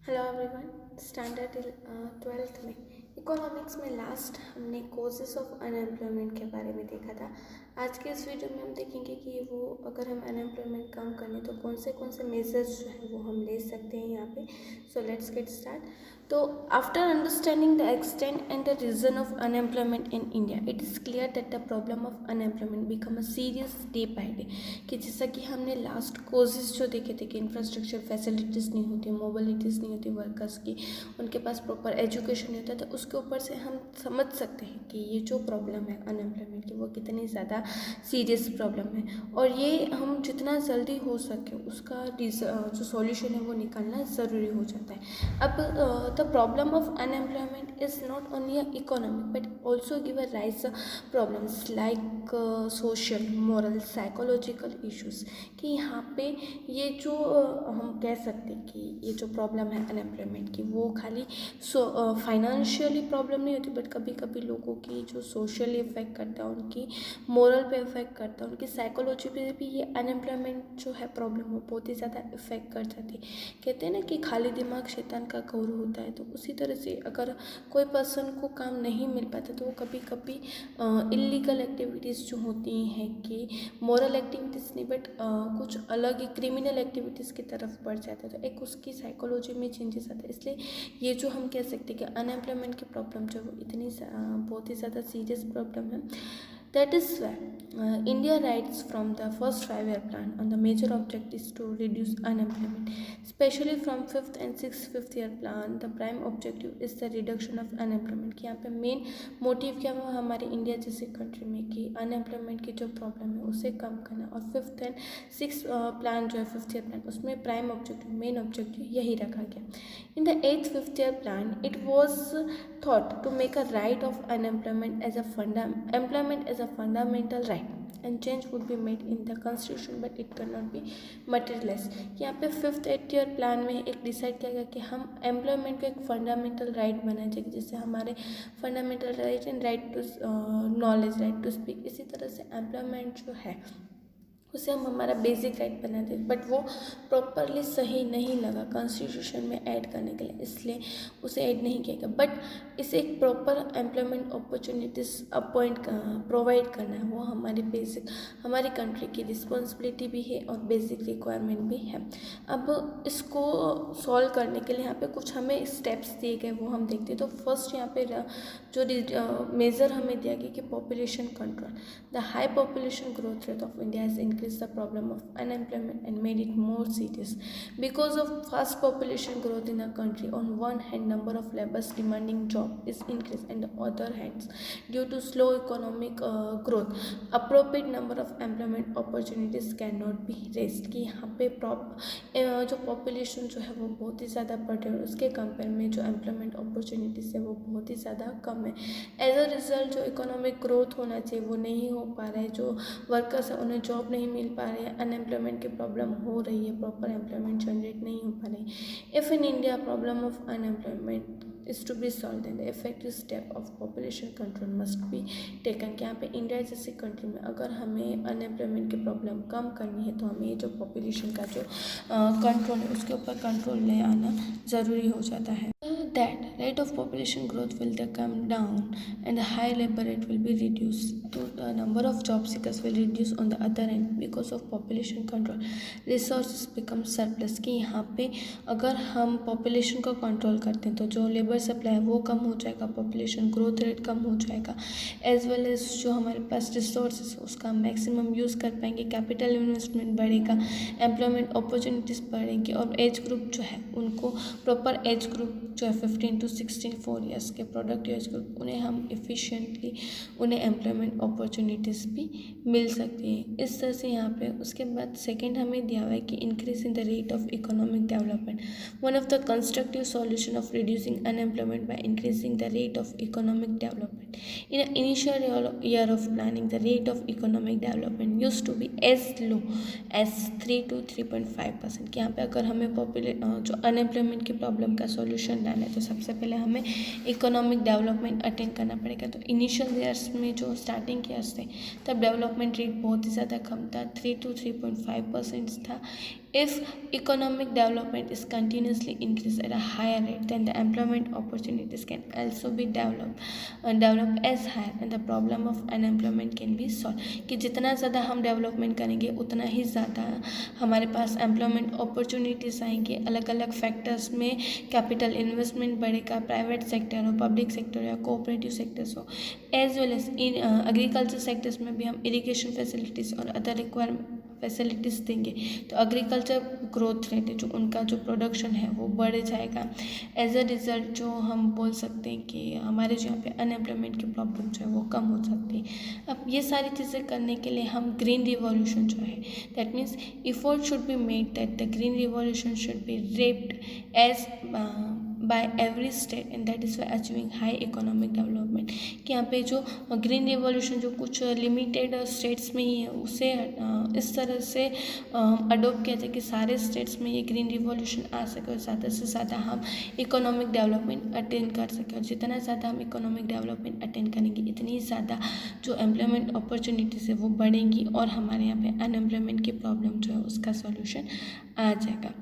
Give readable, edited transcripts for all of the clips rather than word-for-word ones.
Hello everyone. Standard 12th में economics में last हमने कॉजेस ऑफ अनएम्प्लॉयमेंट के बारे में देखा था। आज के इस वीडियो में हम देखेंगे कि वो अगर हम अनएम्प्लॉयमेंट कम करें तो कौन से मेजर्स जो हैं वो हम ले सकते हैं यहाँ पे। So let's get start. तो after understanding the extent and the reason of unemployment in India, it is clear that the problem of unemployment become a serious day by day. कि जैसा कि हमने लास्ट कॉजेज जो देखे थे कि infrastructure facilities नहीं होती, मोबिलिटीज़ नहीं होती वर्कर्स की, उनके पास प्रॉपर एजुकेशन नहीं होता, तो उसके ऊपर से हम समझ सकते हैं कि ये जो प्रॉब्लम है अनएम्प्लॉयमेंट की वो कितनी ज़्यादा सीरियस प्रॉब्लम है। और ये हम जितना जल्दी हो सके उसका जो सॉल्यूशन है वो निकालना ज़रूरी हो जाता है। अब the problem of unemployment is not only economic but also give a rise problems like social, moral, psychological issues. कि यहाँ पे ये जो हम कह सकते हैं कि ये जो प्रॉब्लम है अनएम्प्लॉयमेंट की वो खाली फाइनेंशियली प्रॉब्लम नहीं होती, बट कभी कभी लोगों की जो सोशली इफेक्ट करता है, उनकी मोरल पे इफेक्ट करता है, उनकी साइकोलॉजी पे भी ये अनएम्प्लॉयमेंट जो है प्रॉब्लम वो बहुत ही ज़्यादा इफेक्ट कर जाती है। कहते हैं ना कि खाली दिमाग शैतान का घर होता है, तो उसी तरह से अगर कोई पर्सन को काम नहीं मिल पाता तो वो कभी कभी इलीगल एक्टिविटीज़ जो होती हैं कि मोरल एक्टिविटीज़ नहीं बट कुछ अलग ही क्रिमिनल एक्टिविटीज़ की तरफ बढ़ जाता है, तो एक उसकी साइकोलॉजी में चेंजेस आता है। इसलिए ये जो हम कह सकते हैं कि अनएम्प्लॉयमेंट की प्रॉब्लम जो है वो इतनी बहुत ही ज़्यादा सीरियस प्रॉब्लम है। That is why India writes from the first 5-year plan on the major objective is to reduce unemployment, especially from fifth and sixth fifth year plan. The prime objective is the reduction of unemployment. कि यहाँ पे main motive क्या हुआ हमारे India जैसे country में कि unemployment की जो प्रॉब्लम है उसे कम करना, और फिफ्थ एंड सिक्स प्लान जो है फिफ्थ ईयर प्लान उसमें प्राइम ऑब्जेक्टिव मेन ऑब्जेक्टिव यही रखा गया। In the eighth fifth year plan it was thought to make a right of unemployment as a employment as a fundamental right and change would be made in the constitution but it cannot be materialized। यहाँ पे fifth eight year plan में एक decide किया गया कि हम employment को एक फंडामेंटल राइट बनाना चाहिए, जैसे हमारे fundamental right and right to knowledge, right to speak, इसी तरह से एम्प्लॉयमेंट जो है उसे हम हमारा बेसिक राइट बना देते, बट वो प्रॉपरली सही नहीं लगा कॉन्स्टिट्यूशन में ऐड करने के लिए, इसलिए उसे ऐड नहीं किया गया। बट इसे एक प्रॉपर एम्प्लॉयमेंट अपॉर्चुनिटीज़ प्रोवाइड करना है, वो हमारी कंट्री की रिस्पॉन्सिबिलिटी भी है और बेसिक रिक्वायरमेंट भी है। अब इसको सॉल्व करने के लिए यहाँ पे कुछ हमें स्टेप्स दिए गए वो हम देखते हैं। तो फर्स्ट यहाँ पे जो मेज़र हमें दिया गया कि population control. The high population growth rate of India has increased the problem of unemployment and made it more serious because of fast population growth in the country. On one hand, number of laborers demanding job is increased, and on the other hand, due to slow economic growth, appropriate number of employment opportunities cannot be raised। कि यहाँ पे जो population जो है वो बहुत ही ज़्यादा बढ़ रही है, उसके कंपेयर में जो एम्प्लॉयमेंट अपॉर्चुनिटीज़ है वो बहुत ही ज़्यादा कम है। एज अ रिजल्ट जो इकोनॉमिक ग्रोथ होना चाहिए वो नहीं हो पा रहा है, जो वर्कर्स है उन्हें जॉब नहीं मिल पा रही है, अनएम्प्लॉयमेंट की प्रॉब्लम हो रही है, प्रॉपर एम्प्लॉयमेंट जनरेट नहीं हो पा रही। If in India problem of unemployment is to be solve and the effective step of population control must be taken. कि यहाँ पे इंडिया जैसे कंट्री में अगर हमें अनएम्प्लॉयमेंट की प्रॉब्लम कम करनी है तो हमें ये जो पॉपुलेशन का जो कंट्रोल है उसके ऊपर कंट्रोल ले आना ज़रूरी हो जाता है। That rate of population growth will come down and the high labor rate will be reduced, so the number of job seekers will reduce on the other end because of population control, resources become surplus। कि यहाँ पे अगर हम population को control करते हैं तो जो लेबर सप्लाई है वो कम हो जाएगा, पॉपुलेशन ग्रोथ रेट कम हो जाएगा, एज वेल एज जो हमारे पास रिसोर्सेज उसका मैक्सिमम यूज़ कर पाएंगे, कैपिटल इन्वेस्टमेंट बढ़ेगा, एम्प्लॉयमेंट अपॉर्चुनिटीज़ बढ़ेंगी, और एज ग्रुप जो है उनको प्रॉपर एज ग्रुप जो है 15 to 16 4 ईयर्स के प्रोडक्टिव एज ग्रुप उन्हें हम इफ़िशिएंटली उन्हें एम्प्लॉयमेंट अपॉर्चुनिटीज़ भी मिल सकती है। इस तरह से यहाँ पे उसके बाद सेकंड हमें दिया हुआ है कि increase in the rate of economic development. One of the constructive solution of reducing unemployment by increasing the rate of economic development. In initial year of planning the rate of economic development use to be as low as 3 to 3.5%। कि यहाँ पे अगर हमें जो unemployment की problem का solution लाना है तो सबसे पहले हमें इकोनॉमिक डेवलपमेंट अटेंड करना पड़ेगा। तो इनिशियल ईयर्स में जो स्टार्टिंग ईयर्स थे तब डेवलपमेंट रेट बहुत ही ज़्यादा कम था, 3 to 3.5% था। If economic development is continuously increased at a higher rate, then the employment opportunities can also be developed as higher, and the problem of unemployment can be solved. कि जितना ज़्यादा हम development करेंगे उतना ही ज़्यादा हमारे पास एम्प्लॉयमेंट अपॉर्चुनिटीज़ आएंगे. अलग अलग फैक्टर्स में कैपिटल इन्वेस्टमेंट बढ़ेगा, प्राइवेट सेक्टर हो, पब्लिक सेक्टर या कोऑपरेटिव सेक्टर्स हो, as well as in agriculture sectors में भी हम इरिगेशन फैसिलिटीज़ और अदर रिक्वायरमेंट फैसिलिटीज़ देंगे तो एग्रीकल्चर ग्रोथ रेट है जो उनका जो प्रोडक्शन है वो बढ़ जाएगा. एज अ रिज़ल्ट जो हम बोल सकते हैं कि हमारे जो यहाँ पे अनएम्प्लॉयमेंट की प्रॉब्लम जो है वो कम हो सकती है. अब ये सारी चीज़ें करने के लिए हम ग्रीन रिवॉल्यूशन जो है, that means effort should be made that the green revolution should be wrapped as by every state, and that is by achieving high economic development. कि यहाँ पे जो ग्रीन रिवॉल्यूशन जो कुछ लिमिटेड स्टेट्स में ही है उसे इस तरह से अडोप्ट किया जाए कि सारे स्टेट्स में ये ग्रीन रिवॉल्यूशन आ सके और ज़्यादा से ज़्यादा हम इकोनॉमिक डेवलपमेंट अटेंड कर सकें. और जितना ज़्यादा हम इकोनॉमिक डेवलपमेंट अटेंड करेंगे इतनी ज़्यादा जो एम्प्लॉयमेंट अपॉर्चुनिटीज़ है वो बढ़ेंगी और हमारे यहाँ पे अनएम्प्लॉयमेंट की प्रॉब्लम जो है उसका सॉल्यूशन आ जाएगा.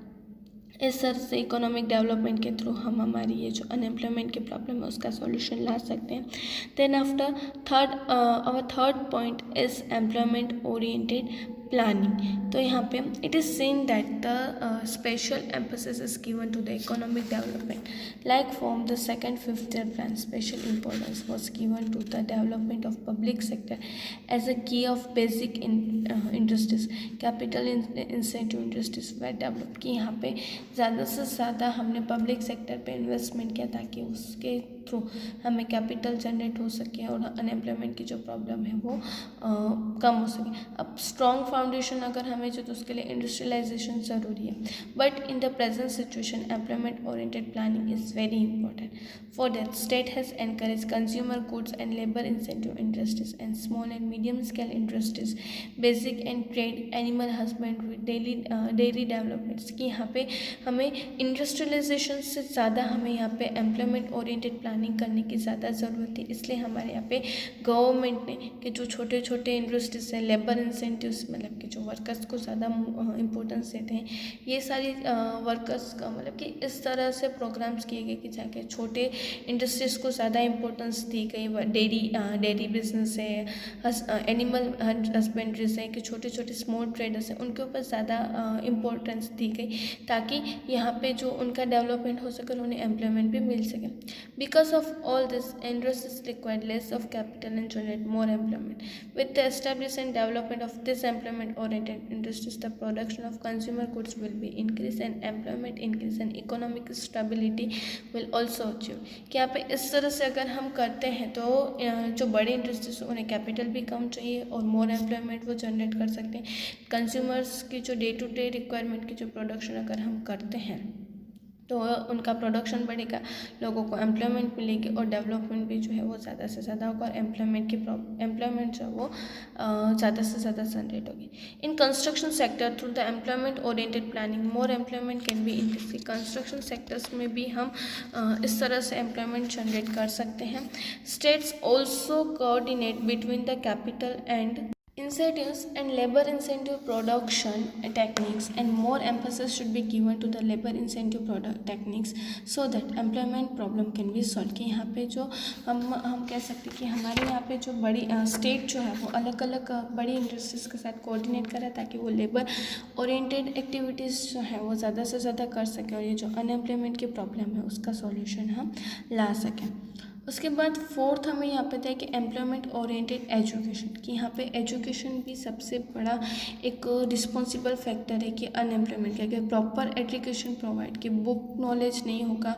इस तरह से इकोनॉमिक डेवलपमेंट के थ्रू हम हमारी ये जो अनएम्प्लॉयमेंट की प्रॉब्लम है उसका सॉल्यूशन ला सकते हैं. Then after our third point is employment oriented planning. तो यहाँ पे it is seen that the special emphasis is given to the economic development like from the second fifth year plan. Special importance was given to the development of public sector as a key of basic industries. Capital incentive industries were develop. कि यहाँ पे ज़्यादा से ज़्यादा हमने public sector पे investment किया ताकि उसके थ्रू हमें कैपिटल जनरेट हो सके और अनएम्प्लॉयमेंट की जो प्रॉब्लम है वो कम हो सके. अब स्ट्रॉन्ग फाउंडेशन अगर हमें जो तो उसके लिए इंडस्ट्रियलाइजेशन ज़रूरी है. But in the present situation employment oriented planning is very important. For that state has encourage consumer goods and labour incentive industries and small and medium scale industries, basic and trade, animal husbandry, dairy developments. कि यहाँ पे हमें industrialisation से ज़्यादा हमें यहाँ पे employment oriented planning करने की ज़्यादा ज़रूरत है. इसलिए हमारे यहाँ पे गवर्नमेंट ने कि जो छोटे छोटे इंडस्ट्रीज हैं, लेबर इंसेंटिव्स मतलब कि जो वर्कर्स को ज़्यादा इम्पोर्टेंस देते हैं, ये सारी वर्कर्स का मतलब कि इस तरह से प्रोग्राम्स किए गए कि जाके छोटे इंडस्ट्रीज़ को ज़्यादा इम्पोर्टेंस दी गई. डेयरी बिजनेस है, एनिमल हस्बेंड्रीज है, कि छोटे छोटे स्मॉल ट्रेडर्स हैं, उनके ऊपर ज़्यादा इम्पोर्टेंस दी गई ताकि यहाँ पे जो उनका डेवलपमेंट हो सके और उन्हें एम्प्लॉयमेंट भी मिल सके. Because of all this industries required less of capital and generate more employment. With the establishment and development of this employment oriented industries, the production of consumer goods will be increased and employment increase and economic stability will also achieve. कि यहाँ पे इस तरह से अगर हम करते हैं तो जो बड़ी इंडस्ट्रीज उन्हें कैपिटल भी कम चाहिए और मोर एम्प्लॉयमेंट वो जनरेट कर सकते हैं. कंज्यूमर्स की जो डे टू डे रिक्वायरमेंट की जो प्रोडक्शन अगर हम करते हैं तो उनका प्रोडक्शन बढ़ेगा, लोगों को एम्प्लॉयमेंट मिलेगी और डेवलपमेंट भी जो है वो ज़्यादा से ज़्यादा होगा और एम्प्लॉयमेंट जो है वो ज़्यादा से ज़्यादा जनरेट होगी. In construction sector through the employment oriented planning more employment can be increase. Construction sectors में भी हम इस तरह से एम्प्लॉयमेंट जनरेट कर सकते हैं. States also coordinate between the capital and incentives and labor incentive production techniques, and more emphasis should be given to the labor incentive product techniques so that employment problem can be solved. कि यहाँ पे जो हम कह सकते हैं कि हमारे यहाँ पे जो बड़ी स्टेट जो है वो अलग अलग बड़ी इंडस्ट्रीज़ के साथ कोऑर्डिनेट करे ताकि वो लेबर ओरिएंटेड एक्टिविटीज़ जो है वो ज़्यादा से ज़्यादा कर सके और ये जो अनएम्प्लॉयमेंट की प्रॉब्लम है उसका सॉल्यूशन हम ला सकें. उसके बाद फोर्थ हमें यहाँ पे था कि एम्प्लॉयमेंट ओरिएंटेड एजुकेशन. कि यहाँ पे एजुकेशन भी सबसे बड़ा एक रिस्पॉन्सिबल फैक्टर है कि अनएम्प्लॉयमेंट का. कि प्रॉपर एजुकेशन प्रोवाइड, कि बुक नॉलेज नहीं होगा,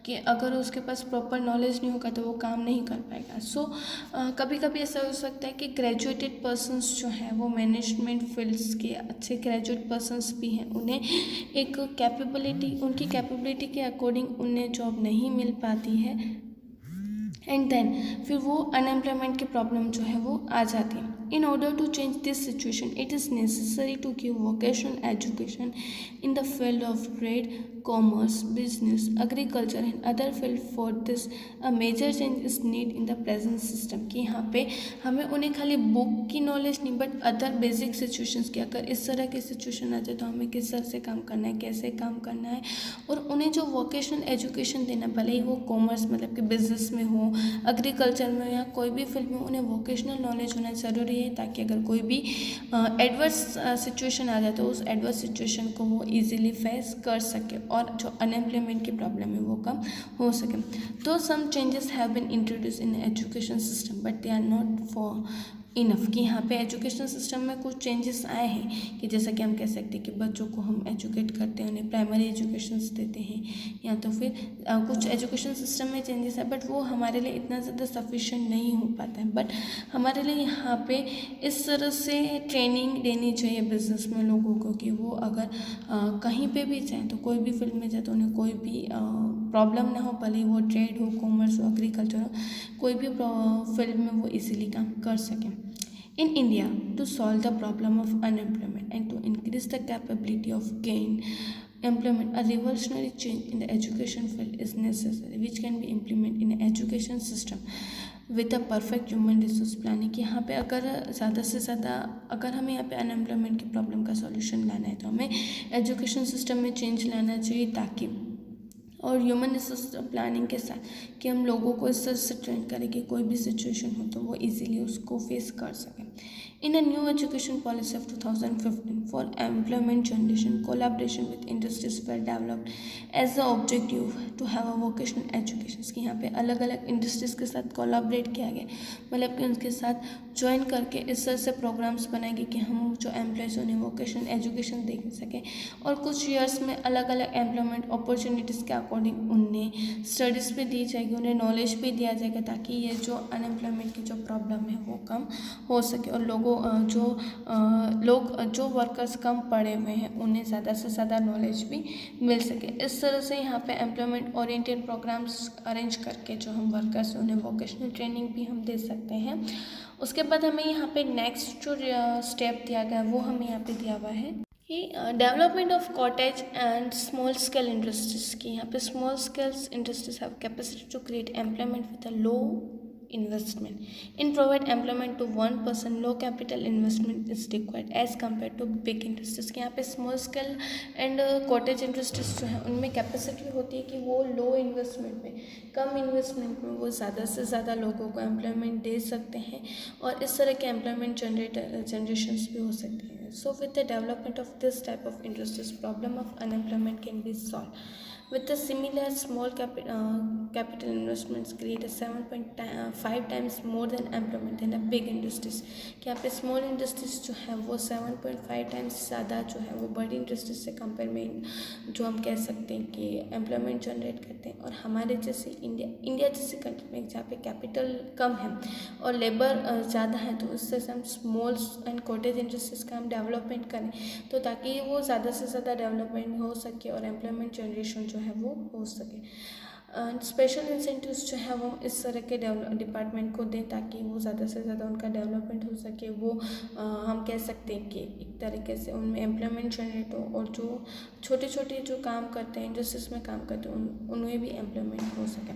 कि अगर उसके पास प्रॉपर नॉलेज नहीं होगा तो वो काम नहीं कर पाएगा. सो कभी कभी ऐसा हो सकता है कि ग्रेजुएटेड पर्सन्स जो हैं वो मैनेजमेंट फील्ड्स के अच्छे ग्रेजुएट पर्सन्स भी हैं, उन्हें एक उनकी कैपेबिलिटी के अकॉर्डिंग उन्हें जॉब नहीं मिल पाती है एंड देन फिर वो अनएम्प्लॉयमेंट की प्रॉब्लम जो है वो आ जाती है. In order to change this situation, it is necessary to give vocational education in the field of trade, commerce, business, agriculture and other field. For this a major change is need in the present system कि यहाँ पे हमें उन्हें खाली book की knowledge नहीं but other basic situations की, अगर इस तरह की सिचुएशन आ जाए तो हमें किस तरह से काम करना है, कैसे काम करना है, और उन्हें जो वोकेशनल एजुकेशन देना, भले ही वो कॉमर्स मतलब कि बिजनेस में हो, एग्रीकल्चर में हो या कोई भी फील्ड में, उन्हें वोकेशनल नॉलेज होना ज़रूरी है ताकि अगर कोई भी एडवर्स सिचुएशन आ जाए तो उस एडवर्स सिचुएशन को वो इजीली फेस कर सके और जो अनएम्प्लॉयमेंट की प्रॉब्लम है वो कम हो सके. तो some changes have been introduce in education system but they are not far enough कि यहाँ पे एजुकेशन सिस्टम में कुछ चेंजेस आए हैं कि जैसा कि हम कह सकते हैं कि बच्चों को हम एजुकेट करते हैं, उन्हें प्राइमरी एजुकेशंस देते हैं, या तो फिर कुछ एजुकेशन सिस्टम में चेंजेस है बट वो हमारे लिए इतना ज़्यादा सफिशिएंट नहीं हो पाता है. बट हमारे लिए यहाँ पे इस तरह से ट्रेनिंग देनी चाहिए बिजनेस में लोगों को कि वो अगर कहीं पे भी जाएँ तो कोई भी फील्ड में जाए तो उन्हें कोई भी प्रॉब्लम ना हो, भले ही वो ट्रेड हो, कॉमर्स हो, एग्रीकल्चर हो, कोई भी फील्ड में वो इजीली काम कर सकें. In India, to solve the problem of unemployment and to increase the capability of gain employment, a revolutionary change in the education field is necessary, which can be implemented in an education system with a perfect human resource planning. कि यहाँ पे अगर ज़्यादा से ज़्यादा अगर हमें यहाँ पे अनएम्प्लॉयमेंट की प्रॉब्लम का सॉल्यूशन लाना है तो हमें एजुकेशन सिस्टम में चेंज लाना चाहिए ताकि और ह्यूमन रिसोर्स प्लानिंग के साथ कि हम लोगों को इस तरह से ट्रेन करें कि कोई भी सिचुएशन हो तो वो इजीली उसको फेस कर सकें. In a new education policy of 2015 for employment generation, collaboration with industries were developed as the objective to have a vocational education. कि यहाँ पे अलग अलग इंडस्ट्रीज़ के साथ कोलाबरेट किया गया, मतलब कि उनके साथ ज्वाइन करके इस तरह से प्रोग्राम्स बनाएंगे कि हम जो एम्प्लॉयज़ उन्हें वोकेशनल एजुकेशन दे सकें और कुछ ईयर्स में अलग अलग एम्प्लॉयमेंट अपॉर्चुनिटीज़ के अकॉर्डिंग उन्हें स्टडीज़ भी दी जाएगी, उन्हें नॉलेज भी दिया जाएगा ताकि ये जो अनएम्प्लॉयमेंट की जो प्रॉब्लम है वो कम हो सके और लोग जो वर्कर्स कम पढ़े हुए हैं उन्हें ज़्यादा से ज़्यादा नॉलेज भी मिल सके. इस तरह से यहाँ पे एम्प्लॉयमेंट ओरिएंटेड प्रोग्राम्स अरेंज करके जो हम वर्कर्स उन्हें वोकेशनल ट्रेनिंग भी हम दे सकते हैं. उसके बाद हमें यहाँ पे नेक्स्ट जो स्टेप दिया गया वो हमें यहाँ पे दिया हुआ है कि development of cottage and small scale industries की. यहाँ पे small scale industries have capacity to create employment with a low investment. In provide employment to one person, low capital investment is required as compared to big industries. कि यहाँ पे small scale and cottage industries जो है उनमें capacity होती है कि वो लो इन्वेस्टमेंट में, कम इन्वेस्टमेंट में वो ज़्यादा से ज़्यादा लोगों को एम्प्लॉयमेंट दे सकते हैं और इस तरह के एम्प्लॉयमेंट जनरेशंस भी हो सकते हैं. So with the development of this type of industries, problem of unemployment can be solved. With the similar small capital investments create a 7.5 times more than employment than a big industries. कि यहाँ पे small industries जो है वो 7.5 times ज़्यादा जो है वो बड़ी इंडस्ट्रीज से कंपेयर में जो हम कह सकते हैं कि एम्प्लॉयमेंट जनरेट करते हैं. और हमारे जैसे इंडिया जैसे कंट्री में जहाँ पे कैपिटल कम है और लेबर ज़्यादा है तो उससे हम स्मॉल एंड कॉटेज इंडस्ट्रीज का हम डेवलपमेंट करें तो ताकि वो ज़्यादा से ज़्यादा डेवलपमेंट हो सके और एम्प्लॉयमेंट जनरेशन जो है वो हो सके. स्पेशल इंसेंटिव्स जो है वो इस तरह के डिपार्टमेंट को दें ताकि वो ज़्यादा से ज़्यादा उनका डेवलपमेंट हो सके. वो हम कह सकते हैं कि एक तरीके से उनमें एम्प्लॉयमेंट जनरेट हो और जो छोटे छोटे जो काम करते हैं इंडस्ट्रीज में काम करते हैं उनमें भी एम्प्लॉयमेंट हो सके.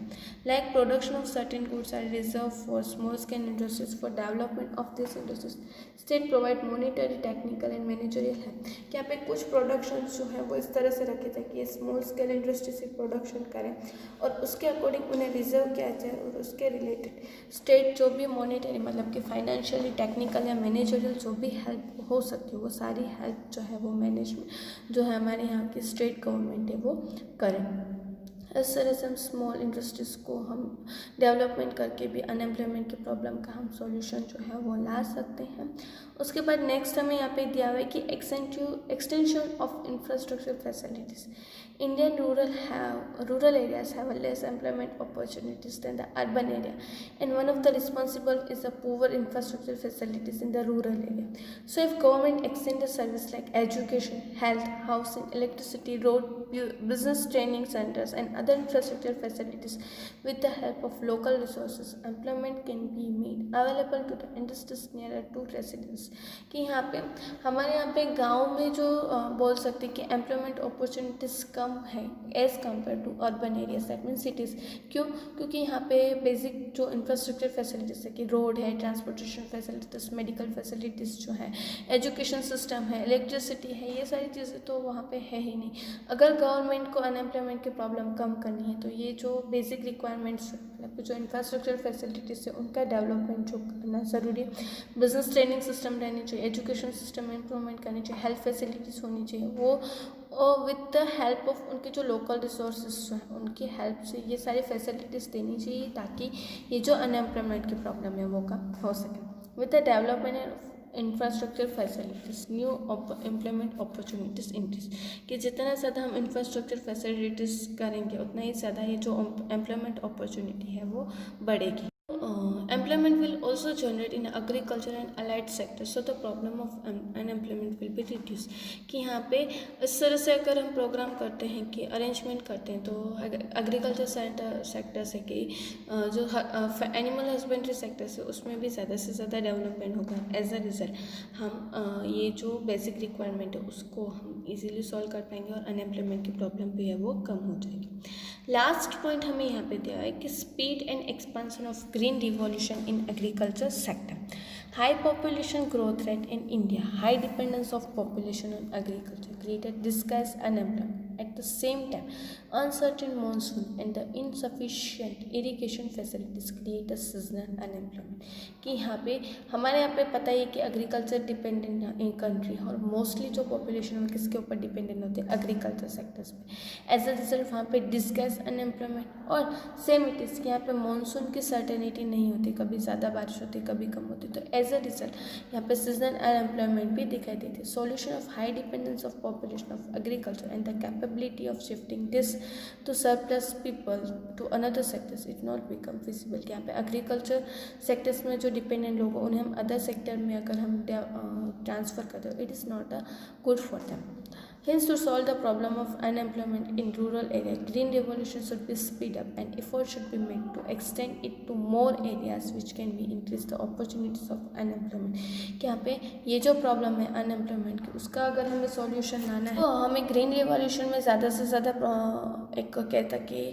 Like production of certain goods are reserve for small scale industries. For development of this industries state provide monetary, technical and managerial help. कि यहाँ पे कुछ प्रोडक्शन जो है वो इस तरह से रखे जाए कि ये स्मॉल स्केल इंडस्ट्री से प्रोडक्शन करें और उसके अकॉर्डिंग उन्हें रिजर्व किया जाए और उसके रिलेटेड स्टेट जो भी मॉनिटरी मतलब कि फाइनेंशियली, टेक्निकल या मैनेजरियल जो भी हेल्प हो सकती है वो सारी हेल्प जो है वो मैनेजमेंट जो है हमारे यहाँ की स्टेट गवर्नमेंट है वो करें. इस तरह से हम स्मॉल इंडस्ट्रीज़ को हम डेवलपमेंट करके भी अनएम्प्लॉयमेंट की प्रॉब्लम का हम सॉल्यूशन जो है वो ला सकते हैं. उसके बाद नेक्स्ट हमें यहाँ पे दिया हुआ है कि extension of infrastructure facilities. Indian rural areas have less employment opportunities than the urban area, and one of the responsible is the poor infrastructure facilities in the rural area. So if government extend the service like education, health, housing, electricity, road, business training centers and other infrastructure facilities with the help of local resources, employment can be made available to the industries nearer to residents. कि यहाँ पे हमारे यहाँ पे गांव में जो बोल सकते हैं कि एम्प्लॉयमेंट अपॉर्चुनिटीज़ कम है as compare to urban areas, that mean cities. क्यों? क्योंकि यहाँ पे बेसिक जो इंफ्रास्ट्रक्चर फैसिलिटीज़ है कि रोड है, ट्रांसपोर्टेशन फैसिलिटीज़, मेडिकल फैसिलिटीज़ जो है, एजुकेशन सिस्टम है, इलेक्ट्रिसिटी है, ये सारी चीज़ें तो वहाँ पे है ही नहीं। अगर गवर्नमेंट को अनएम्प्लॉयमेंट की प्रॉब्लम कम करनी है तो ये जो बेसिक रिक्वायरमेंट्स मतलब जो इंफ्रास्ट्रक्चर फैसिलिटीज़ है उनका डेवलपमेंट जो करना ज़रूरी है। बिजनेस ट्रेनिंग सिस्टम रहनी चाहिए, एजुकेशन सिस्टम में इम्प्रूवमेंट करनी चाहिए, हेल्थ फैसिलिटीज़ होनी चाहिए, वो विद द हेल्प ऑफ उनके जो लोकल रिसोर्सेज जो हैं उनकी हेल्प से ये सारी फैसिलिटीज़ देनी चाहिए ताकि ये जो अनएम्प्लॉयमेंट की प्रॉब्लम है वो कम हो सके। With the development infrastructure facilities new employment opportunities increase, कि जितना ज़्यादा हम इंफ्रास्ट्रक्चर फैसिलिटीज़ करेंगे उतना ही ज़्यादा ये जो एम्प्लॉयमेंट अपॉर्चुनिटी है वो बढ़ेगी। Employment will also generate in agriculture and allied sectors, so the problem of unemployment will be reduced। कि यहाँ पे इस तरह से अगर हम प्रोग्राम करते हैं कि अरेंजमेंट करते हैं तो एग्रीकल्चर सेक्टर से कि जो एनिमल हस्बेंड्री सेक्टर से उसमें भी ज़्यादा से ज़्यादा डेवलपमेंट होगा। एज अ रिजल्ट हम ये जो बेसिक रिक्वायरमेंट है उसको हम इजीली सॉल्व कर पाएंगे और अनएम्प्लॉयमेंट की प्रॉब्लम भी है वो कम हो जाएगी। लास्ट पॉइंट हमें यहाँ पे दिया है कि speed and expansion of green revolution in agriculture sector, high population growth rate in India, high dependence of population on agriculture created disguise unemployment at the same time uncertain monsoon and the insufficient irrigation facilities create a seasonal unemployment। कि यहाँ पे हमारे यहाँ पे पता ही है कि agriculture dependent country और मोस्टली जो पॉपुलेशन है किसके ऊपर डिपेंडेंट होते हैं, एग्रीकल्चर सेक्टर्स पे। एज अ रिजल्ट वहाँ पे डिस्गाइज अनएम्प्लॉयमेंट और सेम इट इज़ कि यहाँ पे मानसून की सर्टेनिटी नहीं होती, कभी ज़्यादा बारिश होती कभी कम होती, तो एज अ रिजल्ट यहाँ पे सीजनल अनएम्प्लॉयमेंट भी दिखाई देती है। Solution of high dependence of population of agriculture and the capability of shifting this to surplus people to another sectors it not become feasible। कि यहाँ पे एग्रीकल्चर सेक्टर्स में जो डिपेंडेंट लोग उन्हें हम अदर सेक्टर में अगर हम ट्रांसफ़र करते हो it is not a good for them. Hence, to solve the problem of unemployment in rural areas, green revolution should be speed up and effort should be made to extend it to more areas which can be increase the opportunities of unemployment। कि यहाँ पे ये जो problem है unemployment की उसका अगर हमें सॉल्यूशन लाना है तो हमें ग्रीन रिवॉल्यूशन में ज़्यादा से ज़्यादा एक कहता कि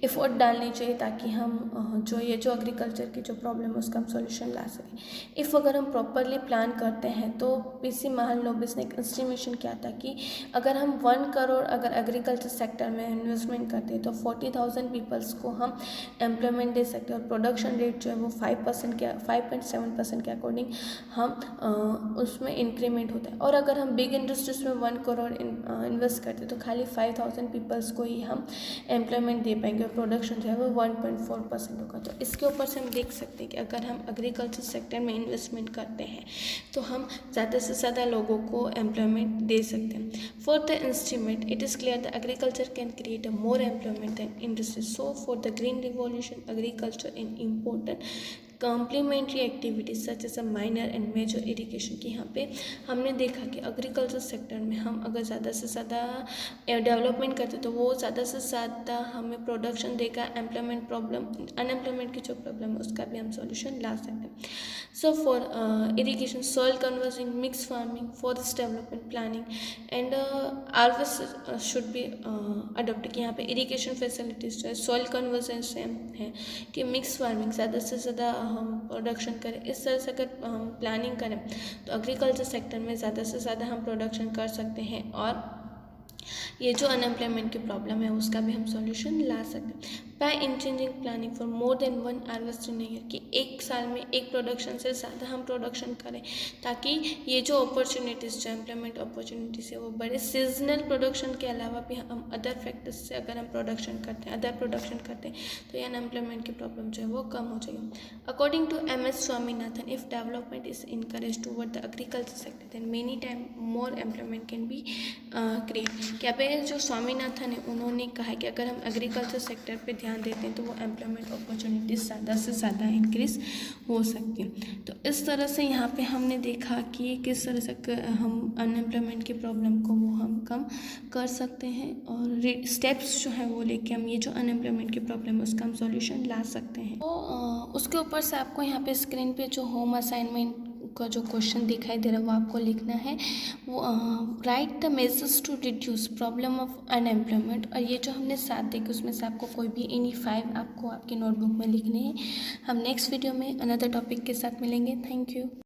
एफर्ट डालनी चाहिए ताकि हम जो ये जो एग्रीकल्चर की जो प्रॉब्लम है उसका हम सॉल्यूशन ला सकें। इफ़ अगर हम प्रॉपरली प्लान करते हैं तो पीसी महालनोबिस ने एक एस्टिमेशन किया था कि अगर हम 1 करोड़ अगर एग्रीकल्चर सेक्टर में इन्वेस्टमेंट करते हैं तो 40,000 पीपल्स को हम एम्प्लॉयमेंट दे सकते हैं और प्रोडक्शन रेट जो है वो 5.7% के अकॉर्डिंग हम उसमें इंक्रीमेंट होता है। और अगर हम बिग इंडस्ट्रीज में 1 करोड़ इन्वेस्ट करते हैं तो खाली 5,000 पीपल्स को ही हम एम्प्लॉयमेंट दे पाएंगे और प्रोडक्शन जो है वो 1.4% होगा। तो इसके ऊपर से हम देख सकते हैं कि अगर हम एग्रीकल्चर सेक्टर में इन्वेस्टमेंट करते हैं तो हम ज़्यादा से ज़्यादा लोगों को एम्प्लॉयमेंट दे सकते हैं। For the estimate, it is clear that agriculture can create a more employment than industry. So, for the green revolution, agriculture is important complementary activities such as a minor and major irrigation. की यहाँ पे हमने देखा कि agriculture sector में हम अगर ज़्यादा से ज़्यादा डेवलपमेंट करते तो वो ज़्यादा से ज़्यादा हमें प्रोडक्शन देगा, एम्प्लॉयमेंट प्रॉब्लम अनएम्प्लॉयमेंट की जो प्रॉब्लम है उसका भी हम सॉल्यूशन ला सकते हैं। So for irrigation, soil converging, mix farming, forest development planning and harvest should be adopt. कि यहाँ पे इरिगेशन फैसिलिटीज़ जो है, सॉइल कन्वर्जन से है कि मिक्स फार्मिंग ज़्यादा से ज़्यादा हम प्रोडक्शन करें। इस तरह से अगर हम प्लानिंग करें तो एग्रीकल्चर सेक्टर में ज़्यादा से ज़्यादा हम प्रोडक्शन कर सकते हैं और ये जो अनएम्प्लॉयमेंट की प्रॉब्लम है उसका भी हम सॉल्यूशन ला सकते हैं। By intensive planning for more than 1 harvest in year, कि एक साल में एक प्रोडक्शन से ज़्यादा हम प्रोडक्शन करें ताकि ये जो अपॉर्चुनिटीज़ जो एम्प्लॉयमेंट अपॉर्चुनिटीज़ है वो बढ़े। सीजनल प्रोडक्शन के अलावा भी हम अदर फैक्टर्स से अगर हम प्रोडक्शन करते हैं, अदर प्रोडक्शन करते हैं तो ये अनएम्प्लॉयमेंट की प्रॉब्लम जो है वो कम हो जाएगी। According to MS Swaminathan, if development is encourage toward the agriculture sector then many time more employment can be create. क्या पे जो स्वामीनाथन है उन्होंने कहा कि अगर हम एग्रीकल्चर सेक्टर पे ध्यान देते हैं तो वो एम्प्लॉयमेंट अपॉर्चुनिटीज़ ज़्यादा से ज़्यादा इंक्रीज़ हो सकती हैं। तो इस तरह से यहाँ पे हमने देखा कि किस तरह से हम अनएम्प्लॉयमेंट की प्रॉब्लम को वो हम कम कर सकते हैं और स्टेप्स जो हैं वो लेके हम ये जो अनएम्प्लॉयमेंट की प्रॉब्लम है उसका हम सॉल्यूशन ला सकते हैं। तो उसके ऊपर से आपको यहाँ पे स्क्रीन पे जो होम असाइनमेंट का जो क्वेश्चन दिखाई दे रहा है वो आपको लिखना है। वो write the measures to reduce problem of unemployment, और ये जो हमने 7 देखी उसमें से आपको कोई भी एनी 5 आपको आपकी नोटबुक में लिखने हैं। हम नेक्स्ट वीडियो में अनदर टॉपिक के साथ मिलेंगे। Thank you.